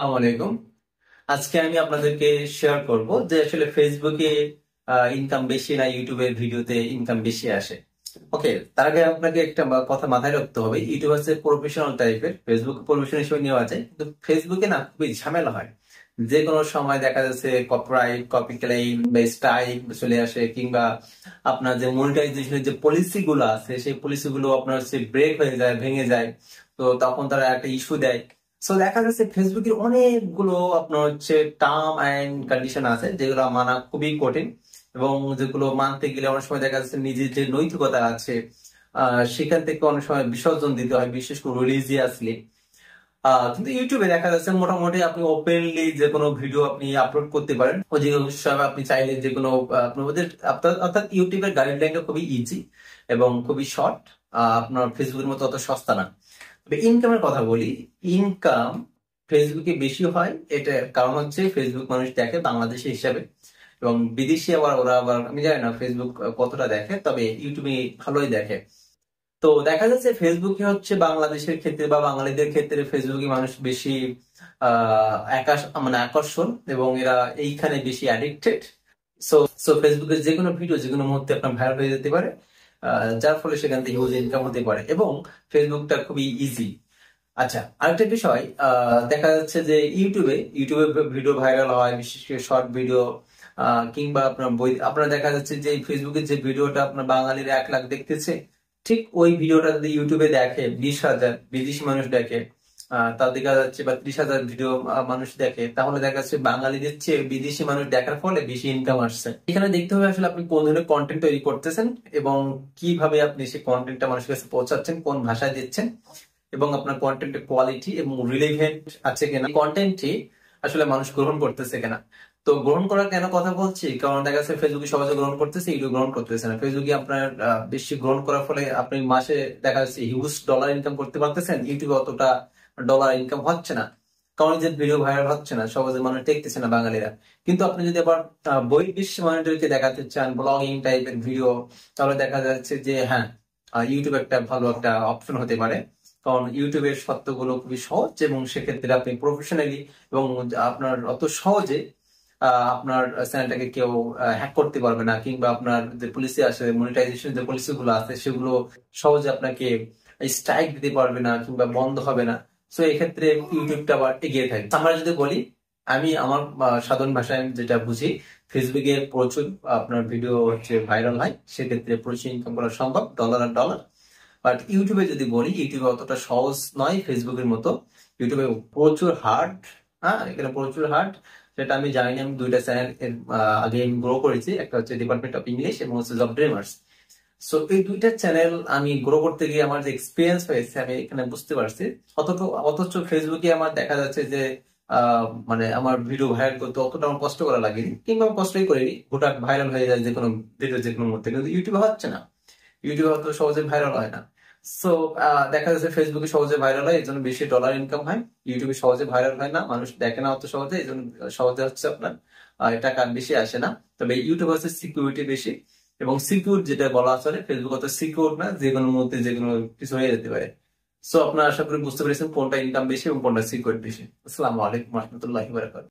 আসসালামু আলাইকুম। আজকে আমি আপনাদেরকে শেয়ার করব যে আসলে ফেসবুকে ইনকাম বেশি না ইউটিউবের ভিডিওতে ইনকাম বেশি আসে। ওকে, তার আগে আপনাকে একটা কথা মাথায় রাখতে হবে। ইউটিউব হচ্ছে প্রফেশনাল টাইপের, ফেসবুক প্রফেশনাল হিসেবে নেওয়া যায়, কিন্তু ফেসবুকে না খুবই ঝামেলা হয়। যে কোনো সময় দেখা যাচ্ছে কপিরাইট, কপি ক্লেম বা স্ট্রাইক চলে আসে, কিংবা আপনার যে মনিটাইজেশনের যে পলিসি গুলো আছে সেই পলিসি গুলো আপনার হচ্ছে ব্রেক হয়ে যায়, ভেঙে যায়। তো তখন তারা একটা ইস্যু দেয়। সো দেখা যাচ্ছে ফেসবুকের অনেকগুলো আপনার হচ্ছে টার্ম এন্ড কন্ডিশন আছে যেগুলো মানা খুবই কঠিন, এবং যেগুলো মানতে গেলে অনেক সময় দেখা যাচ্ছে নিজের যে নৈতিকতা আছে সেখান থেকে অনেক সময় বিসর্জন দিতে হয়, বিশেষ করে রিলিজিয়াসলি। কিন্তু ইউটিউবে দেখা যাচ্ছে মোটামুটি আপনি ওপেনলি যে কোনো ভিডিও আপনি আপলোড করতে পারেন, ও যে সময় আপনি চাইলে যে কোনো আপনার ওদের অর্থাৎ ইউটিউবের গাইডলাইনটা খুবই ইজি এবং খুবই শর্ট। আপনার ফেসবুকের মতো অত সস্তা না। তবে ইনকামের কথা বলি, ইনকাম ফেসবুকে বেশি হয়। এটা কারণ হচ্ছে ফেসবুক মানুষ দেখে বাংলাদেশি হিসাবে, এবং বিদেশি আবার ওরা আবার আমি জানি না ফেসবুক কতটা দেখে, তবে ইউটিউবে ভালোই দেখে। তো দেখা যাচ্ছে ফেসবুকে হচ্ছে বাংলাদেশের ক্ষেত্রে বা বাঙালিদের ক্ষেত্রে ফেসবুকে মানুষ বেশি মানে আকর্ষণ, এবং এরা এইখানে বেশি অ্যাডিক্টেড। সো সো ফেসবুকের যে কোনো ভিডিও যে কোনো মুহূর্তে আপনার ভাইরাল হয়ে যেতে পারে, যার ফলে সেখান থেকে ইউজ ইনকাম হতে পারে, এবং ফেসবুকটা খুবই ইজি। আচ্ছা, আরেকটা বিষয়, দেখা যাচ্ছে যে ইউটিউবে ভিডিও ভাইরাল হয়, বিশেষ করে শর্ট ভিডিও, কিংবা আপনার বই। আপনার দেখা যাচ্ছে যে ফেসবুকে যে ভিডিওটা আপনার বাঙালিরা 1 লাখ দেখতেছে, ঠিক ওই ভিডিওটা যদি ইউটিউবে দেখে 20,000 বিদেশি মানুষ দেখে, তা দেখা যাচ্ছে বা 30,000 ভিডিও মানুষ দেখে, তাহলে দেখা যাচ্ছে বাঙালিদের চেয়ে বিদেশি মানুষ দেখার ফলে বেশি ইনকাম আসছে। এখানে দেখতে হবে আসলে আপনি কোন ধরনের কন্টেন্ট তৈরি করতেছেন, এবং কিভাবে আপনি সেই কন্টেন্টটা মানুষের কাছে পৌঁছাচ্ছেন, কোন ভাষায় দিচ্ছেন, এবং আপনার কন্টেন্টের কোয়ালিটি এবং রিলেভেন্ট আছে কিনা, কন্টেন্টটি আসলে মানুষ গ্রহণ করতেছে কিনা। তো গ্রহণ করার কেন কথা বলছি, কারণ দেখা যাচ্ছে ফেসবুকে সহজে গ্রহণ করতেছে, ইউটিউব গ্রহণ করতেছে না। ফেসবুকে আপনার বেশি গ্রহণ করার ফলে আপনি মাসে দেখা যাচ্ছে হিউজ ডলার ইনকাম করতে পারতেছেন, ইউটিউবে অতটা ডলার ইনকাম হচ্ছে না, কারণ যে ভিডিও ভাইরাল হচ্ছে না, সহজে মানুষ দেখতেছে না বাঙালিরা। কিন্তু আপনি যদি আবার বহির্বিশ্ব মানুষদেরকে দেখাতে চান ব্লগিং টাইপের ভিডিও, তাহলে দেখা যাচ্ছে যে হ্যাঁ, ইউটিউব একটা ভালো একটা অপশন হতে পারে। কারণ ইউটিউবের সত্যগুলো খুবই সহজ, এবং সেক্ষেত্রে আপনি প্রফেশনালি এবং আপনার অত সহজে আপনার চ্যানেলটাকে কেউ হ্যাক করতে পারবে না, কিংবা আপনার যে পলিসি আছে, মনিটাইজেশন যে পলিসি গুলো আছে, সেগুলো সহজে আপনাকে স্ট্রাইক দিতে পারবে না, কিংবা বন্ধ হবে না। সো এক্ষেত্রে ইউটিউবটা আবার এগিয়ে থাকে। আমরা যদি বলি, আমি আমার সাধারণ ভাষায় আমি যেটা বুঝি, ফেসবুকে প্রচুর আপনার ভিডিও হচ্ছে ভাইরাল হয়, সেক্ষেত্রে প্রচুর ইনকাম করা সম্ভব, ডলার আর ডলার। বাট ইউটিউবে যদি বলি, ইউটিউবে অতটা সহজ নয় ফেসবুকের মতো। ইউটিউবে প্রচুর হার্ড। হ্যাঁ, এখানে প্রচুর হার্ড। সেটা আমি জানি না, আমি 2টা চ্যানেল এর আগে আমি গ্রো করেছি, একটা হচ্ছে ডিপার্টমেন্ট অফ ইংলিশ এবং হচ্ছে জব ড্রিমার্স। সো এই 2টা চ্যানেল আমি গ্রো করতে গিয়ে আমার যে এক্সপিরিয়েন্স হয়েছে আমি এখানে বুঝতে পারছি। অথচ ফেসবুকে আমার দেখা যাচ্ছে যে মানে আমার ভিডিও ভাইরাল করতে অতটা আমার কষ্ট করা লাগেনি, কিংবা আমি কষ্টই করিনি, হুটহাট ভাইরাল হয়ে যায় যে কোনো ভিডিও যে কোনো মুহূর্তে। কিন্তু ইউটিউবে হচ্ছে না, ইউটিউবে অত সহজে ভাইরাল হয় না। সো দেখা যাচ্ছে ফেসবুকে সহজে ভাইরাল হয়, এই জন্য বেশি ডলার ইনকাম হয়। ইউটিউবে সহজে ভাইরাল হয় না, মানুষ দেখে না অত সহজে, এই জন্য সহজে হচ্ছে আপনার টাকা বেশি আসে না। তবে ইউটিউব হচ্ছে সিকিউরিটি বেশি, এবং সিকিউর যেটা বলা আসলে ফেসবুক অত সিকিউর না, যে কোনো মুহূর্তে যে কোনো কিছু হয়ে যেতে পারে। সো আপনার আশা করি বুঝতে পেরেছেন কোনটা ইনকাম বেশি এবং কোনটা সিকিউর বেশি। আসসালামু আলাইকুম রহমতুল্লাহি ওয়া বারাকাতুহু।